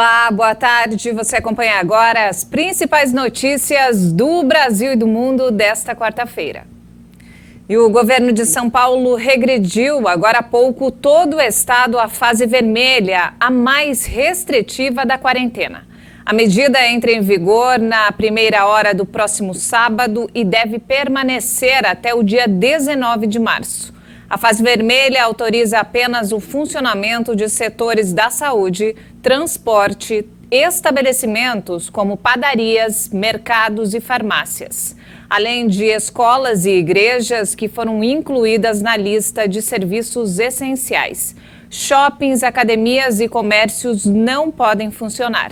Olá, boa tarde. Você acompanha agora as principais notícias do Brasil e do mundo desta quarta-feira. E o governo de São Paulo regrediu agora há pouco todo o estado à fase vermelha, a mais restritiva da quarentena. A medida entra em vigor na primeira hora do próximo sábado e deve permanecer até o dia 19 de março. A fase vermelha autoriza apenas o funcionamento de setores da saúde, transporte, estabelecimentos como padarias, mercados e farmácias, além de escolas e igrejas que foram incluídas na lista de serviços essenciais. Shoppings, academias e comércios não podem funcionar.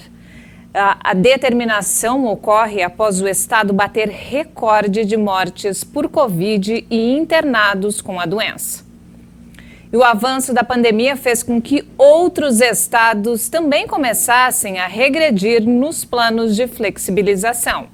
A determinação ocorre após o estado bater recorde de mortes por Covid e internados com a doença. E o avanço da pandemia fez com que outros estados também começassem a regredir nos planos de flexibilização.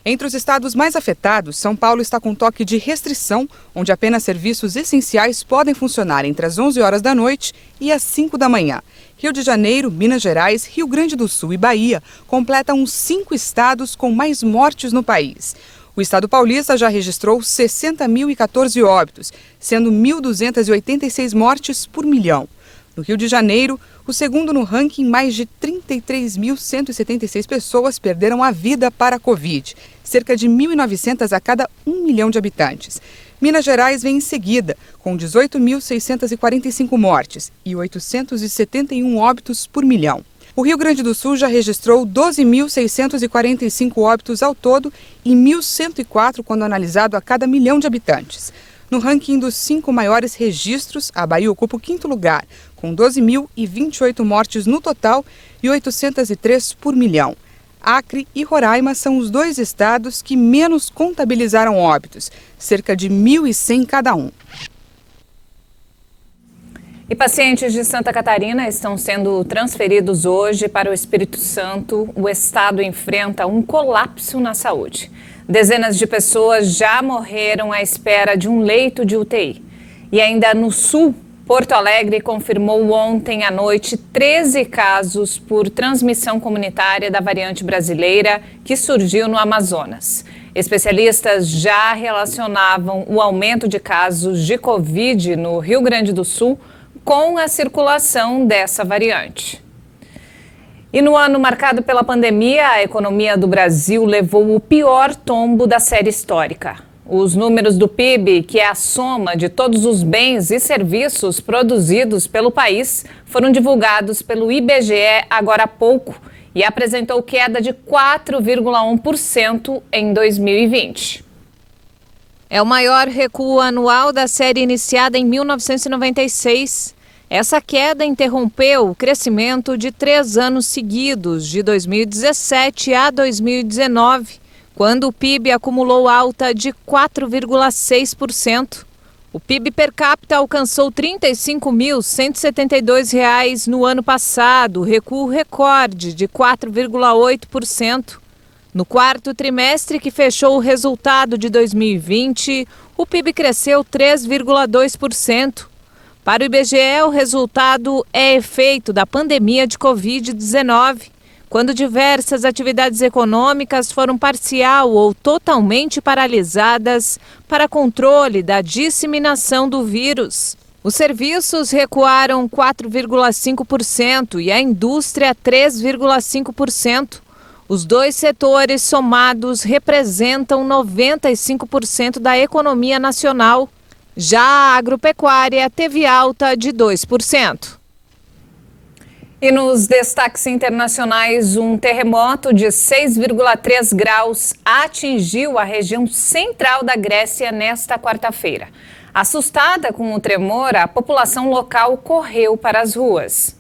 Entre os estados mais afetados, São Paulo está com toque de restrição, onde apenas serviços essenciais podem funcionar entre as 11 horas da noite e as 5 da manhã. Rio de Janeiro, Minas Gerais, Rio Grande do Sul e Bahia completam os 5 estados com mais mortes no país. O estado paulista já registrou 60.014 óbitos, sendo 1.286 mortes por milhão. No Rio de Janeiro, o segundo no ranking, mais de 33.176 pessoas perderam a vida para a Covid, cerca de 1.900 a cada 1 milhão de habitantes. Minas Gerais vem em seguida, com 18.645 mortes e 871 óbitos por milhão. O Rio Grande do Sul já registrou 12.645 óbitos ao todo e 1.104 quando analisado a cada milhão de habitantes. No ranking dos 5 maiores registros, a Bahia ocupa o 5º lugar, com 12.028 mortes no total e 803 por milhão. Acre e Roraima são os 2 estados que menos contabilizaram óbitos, cerca de 1.100 cada um. E pacientes de Santa Catarina estão sendo transferidos hoje para o Espírito Santo. O estado enfrenta um colapso na saúde. Dezenas de pessoas já morreram à espera de um leito de UTI. E ainda no sul, Porto Alegre confirmou ontem à noite 13 casos por transmissão comunitária da variante brasileira que surgiu no Amazonas. Especialistas já relacionavam o aumento de casos de Covid no Rio Grande do Sul com a circulação dessa variante. E no ano marcado pela pandemia, a economia do Brasil levou o pior tombo da série histórica. Os números do PIB, que é a soma de todos os bens e serviços produzidos pelo país, foram divulgados pelo IBGE agora há pouco e apresentou queda de 4,1% em 2020. É o maior recuo anual da série iniciada em 1996. Essa queda interrompeu o crescimento de 3 anos seguidos, de 2017 a 2019, quando o PIB acumulou alta de 4,6%. O PIB per capita alcançou R$ 35.172 no ano passado, recuo recorde de 4,8%. No quarto trimestre, que fechou o resultado de 2020, o PIB cresceu 3,2%. Para o IBGE, o resultado é efeito da pandemia de Covid-19, quando diversas atividades econômicas foram parcial ou totalmente paralisadas para controle da disseminação do vírus. Os serviços recuaram 4,5% e a indústria 3,5%. Os 2 setores somados representam 95% da economia nacional. Já a agropecuária teve alta de 2%. E nos destaques internacionais, um terremoto de 6,3 graus atingiu a região central da Grécia nesta quarta-feira. Assustada com o tremor, a população local correu para as ruas.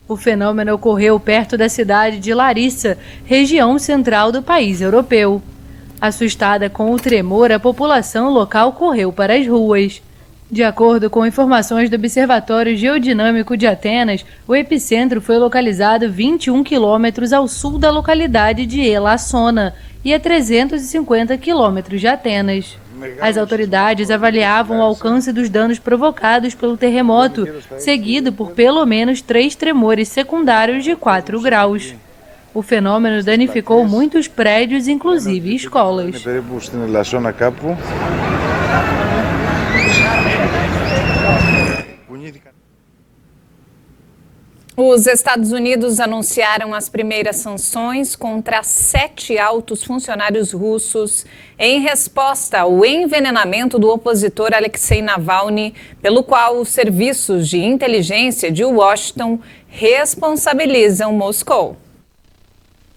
O fenômeno ocorreu perto da cidade de Larissa, região central do país europeu. Assustada com o tremor, a população local correu para as ruas. De acordo com informações do Observatório Geodinâmico de Atenas, o epicentro foi localizado 21 quilômetros ao sul da localidade de Elassona e a 350 quilômetros de Atenas. As autoridades avaliavam o alcance dos danos provocados pelo terremoto, seguido por pelo menos 3 tremores secundários de 4 graus. O fenômeno danificou muitos prédios, inclusive escolas. Os Estados Unidos anunciaram as primeiras sanções contra 7 altos funcionários russos em resposta ao envenenamento do opositor Alexei Navalny, pelo qual os serviços de inteligência de Washington responsabilizam Moscou.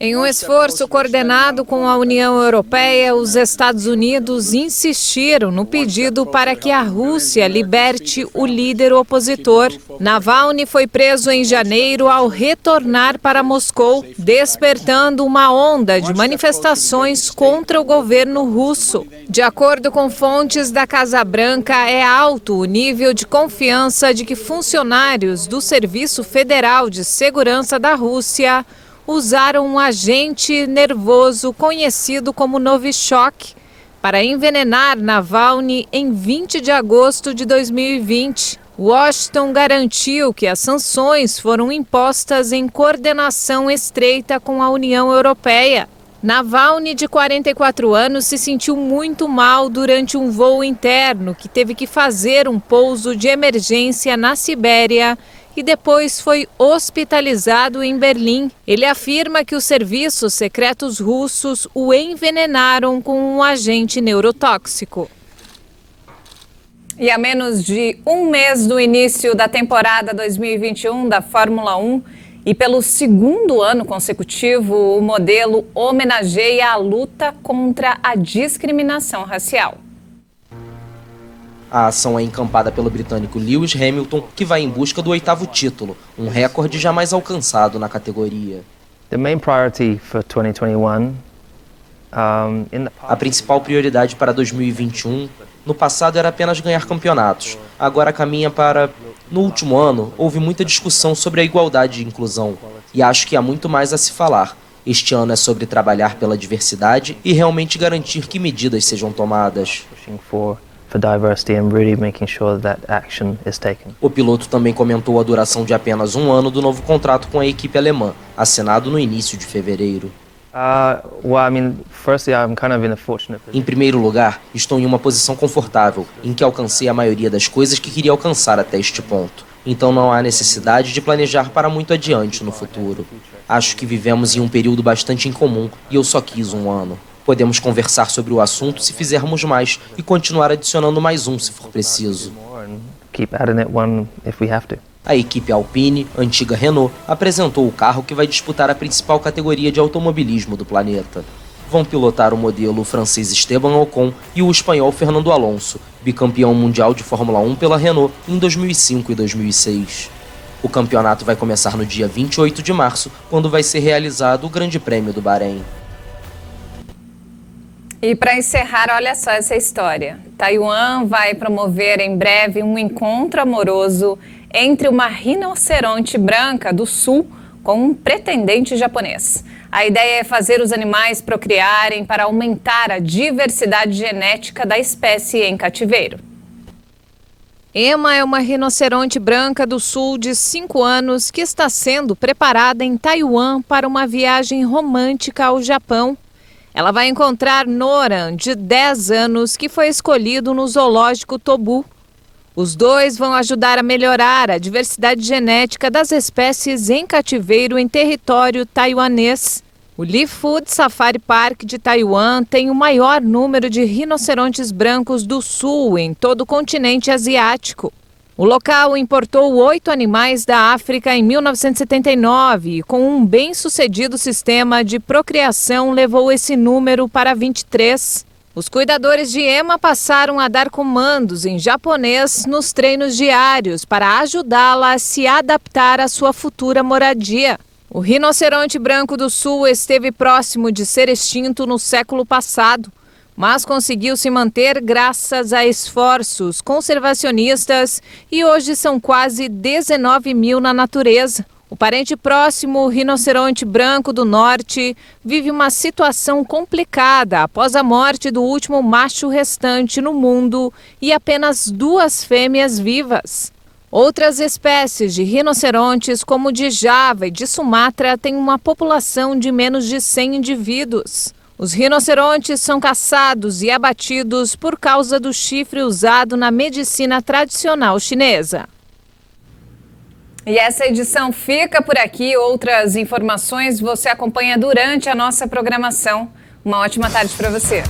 Em um esforço coordenado com a União Europeia, os Estados Unidos insistiram no pedido para que a Rússia liberte o líder opositor. Navalny foi preso em janeiro ao retornar para Moscou, despertando uma onda de manifestações contra o governo russo. De acordo com fontes da Casa Branca, é alto o nível de confiança de que funcionários do Serviço Federal de Segurança da Rússia usaram um agente nervoso conhecido como Novichok para envenenar Navalny em 20 de agosto de 2020. Washington garantiu que as sanções foram impostas em coordenação estreita com a União Europeia. Navalny, de 44 anos, se sentiu muito mal durante um voo interno que teve que fazer um pouso de emergência na Sibéria e depois foi hospitalizado em Berlim. Ele afirma que os serviços secretos russos o envenenaram com um agente neurotóxico. E a menos de um mês do início da temporada 2021 da Fórmula 1 e pelo segundo ano consecutivo, o modelo homenageia a luta contra a discriminação racial. A ação é encampada pelo britânico Lewis Hamilton, que vai em busca do 8º título, um recorde jamais alcançado na categoria. A principal prioridade para 2021, no passado, era apenas ganhar campeonatos. Agora caminha para... No último ano, houve muita discussão sobre a igualdade e inclusão, e acho que há muito mais a se falar. Este ano é sobre trabalhar pela diversidade e realmente garantir que medidas sejam tomadas. O piloto também comentou a duração de apenas um ano do novo contrato com a equipe alemã, assinado no início de fevereiro. Em primeiro lugar, estou em uma posição confortável, em que alcancei a maioria das coisas que queria alcançar até este ponto. Então não há necessidade de planejar para muito adiante no futuro. Acho que vivemos em um período bastante incomum e eu só quis um ano. Podemos conversar sobre o assunto se fizermos mais e continuar adicionando mais um se for preciso. A equipe Alpine, antiga Renault, apresentou o carro que vai disputar a principal categoria de automobilismo do planeta. Vão pilotar o modelo francês Esteban Ocon e o espanhol Fernando Alonso, bicampeão mundial de Fórmula 1 pela Renault em 2005 e 2006. O campeonato vai começar no dia 28 de março, quando vai ser realizado o Grande Prêmio do Bahrein. E para encerrar, olha só essa história. Taiwan vai promover em breve um encontro amoroso entre uma rinoceronte branca do sul com um pretendente japonês. A ideia é fazer os animais procriarem para aumentar a diversidade genética da espécie em cativeiro. Emma é uma rinoceronte branca do sul de 5 anos que está sendo preparada em Taiwan para uma viagem romântica ao Japão. Ela vai encontrar Noran, de 10 anos, que foi escolhido no zoológico Tobu. Os dois vão ajudar a melhorar a diversidade genética das espécies em cativeiro em território taiwanês. O Lee Food Safari Park de Taiwan tem o maior número de rinocerontes brancos do sul em todo o continente asiático. O local importou 8 animais da África em 1979 e, com um bem-sucedido sistema de procriação, levou esse número para 23. Os cuidadores de Emma passaram a dar comandos em japonês nos treinos diários para ajudá-la a se adaptar à sua futura moradia. O rinoceronte branco do sul esteve próximo de ser extinto no século passado. mas conseguiu se manter graças a esforços conservacionistas e hoje são quase 19 mil na natureza. O parente próximo, o rinoceronte branco do norte, vive uma situação complicada após a morte do último macho restante no mundo e apenas 2 fêmeas vivas. Outras espécies de rinocerontes, como o de Java e de Sumatra, têm uma população de menos de 100 indivíduos. Os rinocerontes são caçados e abatidos por causa do chifre usado na medicina tradicional chinesa. E essa edição fica por aqui. Outras informações você acompanha durante a nossa programação. Uma ótima tarde para você.